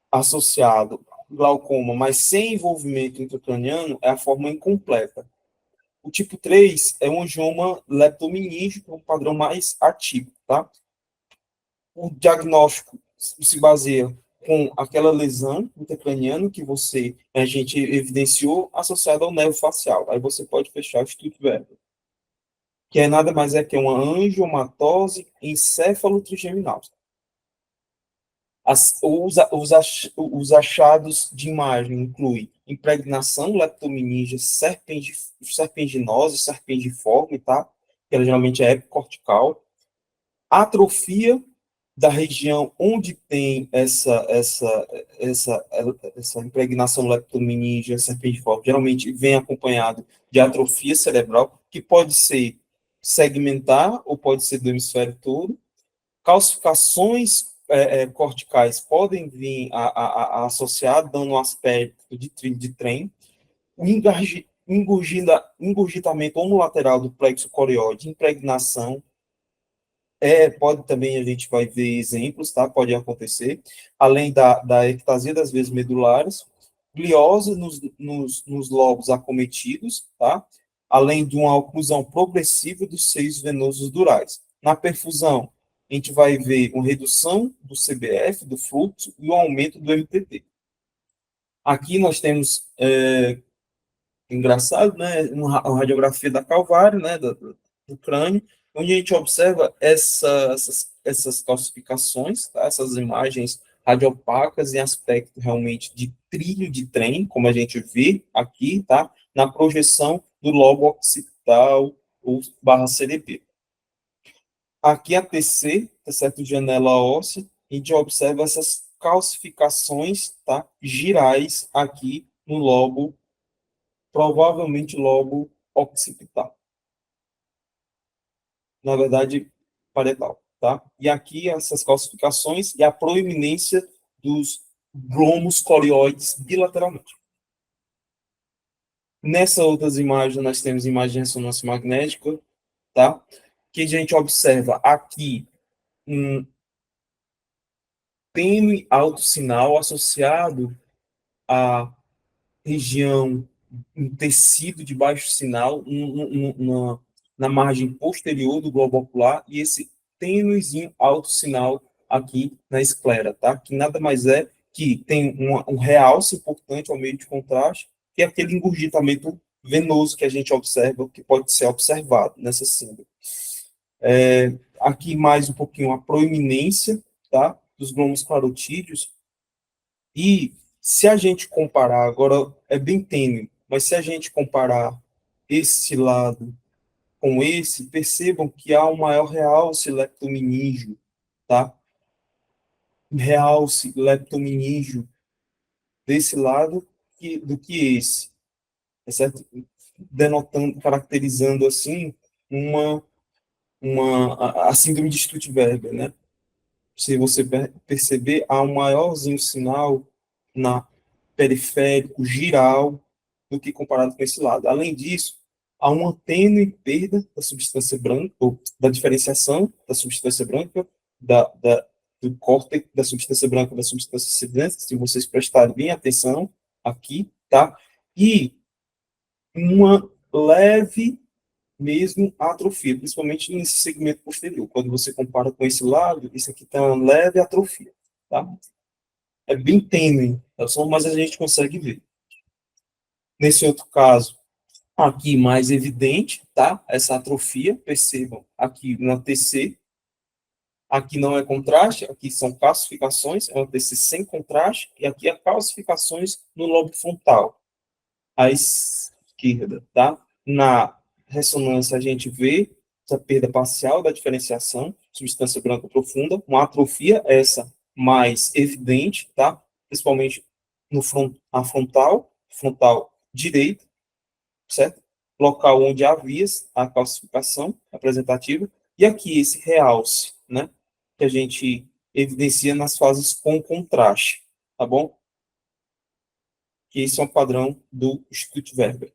associado ao glaucoma, mas sem envolvimento intracraniano, é a forma incompleta. O tipo 3 é um angioma leptomeníngeo, um padrão mais atípico, tá? O diagnóstico se baseia com aquela lesão intracraniana que a gente evidenciou associada ao nervo facial. Aí você pode fechar o Stutt-Weber, que nada mais é que uma angiomatose encéfalo-trigeminal. Os achados de imagem incluem impregnação leptomeníngea serpenginose, serpengiforme, tá? Que ela geralmente é epicortical. Atrofia da região onde tem essa impregnação leptomeníngea serpengiforme, geralmente vem acompanhado de atrofia cerebral, que pode ser segmentar ou pode ser do hemisfério todo. Calcificações corticais podem vir a associar, dando um aspecto de trem. O engurgitamento homolateral do plexo corióide, impregnação, pode também, a gente vai ver exemplos, tá? Pode acontecer, além da ectasia das veias medulares, gliose nos lobos acometidos, tá? Além de uma oclusão progressiva dos seios venosos durais. Na perfusão, a gente vai ver uma redução do CBF, do fluxo, e um aumento do MTT. Aqui nós temos, engraçado, né, uma radiografia da Calvário, né, do crânio, onde a gente observa essas calcificações, tá, essas imagens radiopacas em aspecto realmente de trilho de trem, como a gente vê aqui, tá, na projeção do lobo occipital ou /CDP. Aqui a TC, tá certo, de janela óssea, a gente observa essas calcificações, tá, girais aqui no lobo, provavelmente lobo occipital. Na verdade, parietal, tá? E aqui essas calcificações e a proeminência dos glomos corioides bilateralmente. Nessas outras imagens, nós temos imagem de ressonância magnética, tá? Que a gente observa aqui um tênue alto sinal associado à região, um tecido de baixo sinal na margem posterior do globo ocular, e esse tênuezinho alto sinal aqui na esclera, tá? Que nada mais é que tem um realce importante ao meio de contraste, que é aquele engurgitamento venoso que a gente observa, que pode ser observado nessa síndrome. Aqui mais um pouquinho a proeminência, tá, dos glôbulos carotídeos, e se a gente comparar, agora é bem tênue, mas se a gente comparar esse lado com esse, percebam que há um maior realce leptomeníngeo, tá? Realce leptomeníngeo desse lado do que esse, certo? Denotando, caracterizando assim a síndrome de Stuttgart, né? Se você perceber, há um maiorzinho sinal na periférico giral do que comparado com esse lado. Além disso, há uma tênue perda da substância branca, ou da diferenciação da substância branca, do córtex da substância branca da substância cinzenta, se vocês prestarem bem atenção aqui, tá? E uma leve mesmo atrofia, principalmente nesse segmento posterior. Quando você compara com esse lado, isso aqui tem uma leve atrofia, tá? É bem tênue, tá? Mas a gente consegue ver. Nesse outro caso, aqui mais evidente, tá? Essa atrofia, percebam, aqui na TC, aqui não é contraste, aqui são calcificações, é uma TC sem contraste, e aqui é calcificações no lobo frontal, à esquerda, tá? Na ressonância a gente vê essa perda parcial da diferenciação, substância branca profunda, uma atrofia, essa mais evidente, tá? Principalmente no frontal direito, certo? Local onde há vias, a calcificação apresentativa, e aqui esse realce, né? Que a gente evidencia nas fases com contraste, tá bom? Que esse é um padrão do Stuttgart.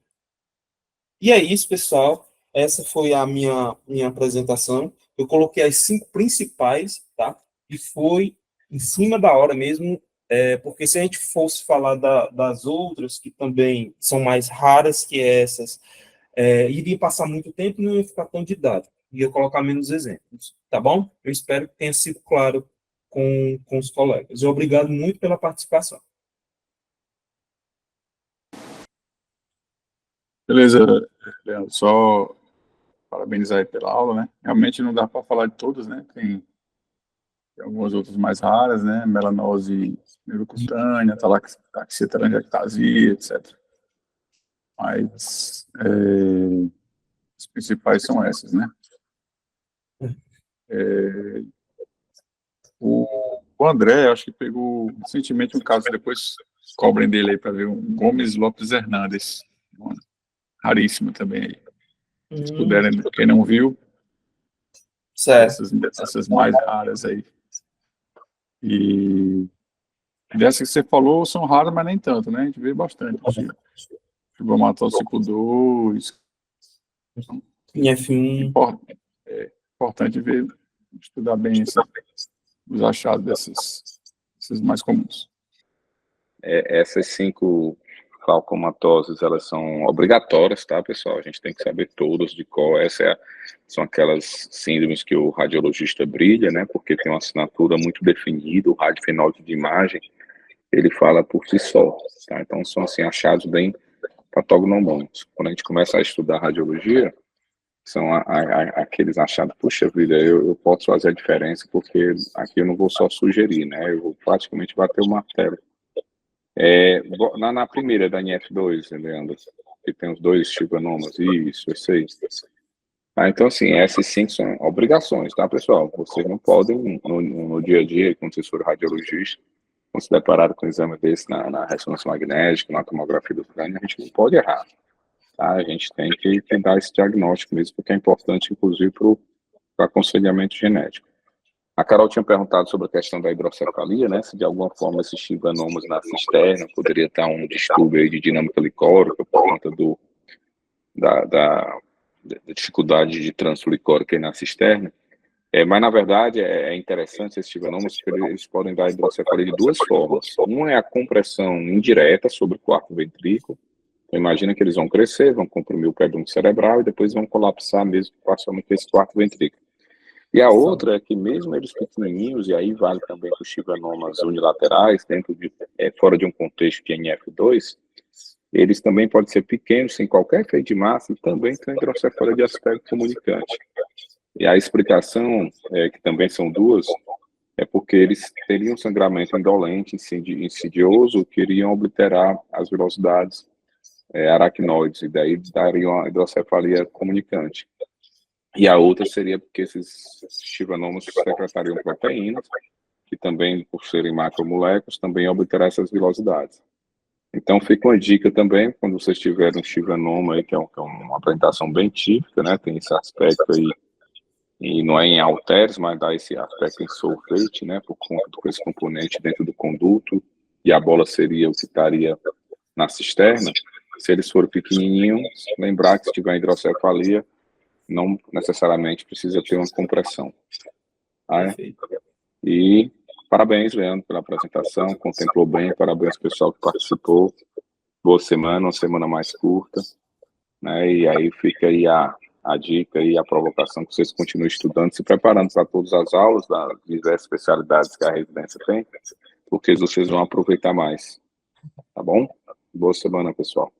E é isso, pessoal. Essa foi a minha apresentação. Eu coloquei as 5 principais, tá? E foi em cima da hora mesmo, porque se a gente fosse falar das outras, que também são mais raras que essas, iria passar muito tempo e não ia ficar tão didático. Ia colocar menos exemplos, tá bom? Eu espero que tenha sido claro com os colegas. Obrigado muito pela participação. Beleza, Leandro. Só parabenizar aí pela aula, né? Realmente não dá para falar de todas, né? Tem algumas outras mais raras, né? Melanose neurocutânea, talaxia telangiectasia, etc. Mas as principais são essas, né? O André, acho que pegou recentemente um caso, depois cobrem dele aí para ver, um Gomes Lopes Hernandes, raríssimo também aí. Se puderem, quem não viu, certo. essas mais raras aí. E dessas que você falou são raras, mas nem tanto, né? A gente vê bastante. Fibromatose tipo 2. Em F1. Importante ver, estudar bem os achados desses mais comuns. Essas 5 calcomatoses, elas são obrigatórias, tá, pessoal? A gente tem que saber todas de qual. São aquelas síndromes que o radiologista brilha, né? Porque tem uma assinatura muito definida, o radiofenótipo de imagem, ele fala por si só, tá? Então, são, assim, achados bem patognomônicos. Quando a gente começa a estudar radiologia, são aqueles achados, puxa vida, eu posso fazer a diferença, porque aqui eu não vou só sugerir, né? Eu vou praticamente bater o martelo. Na primeira da NF2, Leandro, que tem os 2 schwannomas, isso, eu sei. Então, assim, essas 5 são obrigações, tá, pessoal? Vocês não podem, no dia a dia, quando vocês forem radiologistas, quando se depararem com um exame desse na ressonância magnética, na tomografia do crânio, a gente não pode errar. Tá? A gente tem que dar esse diagnóstico mesmo, porque é importante, inclusive, para o aconselhamento genético. A Carol tinha perguntado sobre a questão da hidrocefalia, né? Se de alguma forma esses schwannomas na cisterna poderia estar um distúrbio aí de dinâmica licórica por conta da dificuldade de trânsito licórico aí na cisterna. Mas, na verdade, é interessante esses schwannomas, porque eles podem dar hidrocefalia de 2 formas. Uma é a compressão indireta sobre o quarto ventrículo. Então, imagina que eles vão crescer, vão comprimir o pedúnculo cerebral e depois vão colapsar mesmo, parcialmente esse quarto ventrículo. E a outra é que mesmo eles pequenininhos, e aí vale também para os chivanomas unilaterais, fora de um contexto que é em F2, eles também podem ser pequenos, sem qualquer efeito de massa, e também têm hidrocefalia de aspecto comunicante. E a explicação, que também são duas, é porque eles teriam sangramento indolente, insidioso, que iriam obliterar as velocidades aracnoides, e daí dariam a hidrocefalia comunicante. E a outra seria porque esses chivanomas secretariam proteínas, que também, por serem macromoléculas, também obterão essas velocidades. Então, fica uma dica também, quando vocês tiverem um chivanoma aí, que é uma apresentação bem típica, né, tem esse aspecto aí, e não é em halteres, mas dá esse aspecto em sulfate, né, por conta desse componente dentro do conduto, e a bola seria o que estaria na cisterna. Se eles forem pequenininhos, lembrar que se tiver hidrocefalia, não necessariamente precisa ter uma compressão. Tá? E parabéns, Leandro, pela apresentação, contemplou bem, parabéns ao pessoal que participou. Boa semana, uma semana mais curta, né? E aí fica aí a dica e a provocação que vocês continuem estudando, se preparando para todas as aulas das diversas especialidades que a residência tem, porque vocês vão aproveitar mais. Tá bom? Boa semana, pessoal.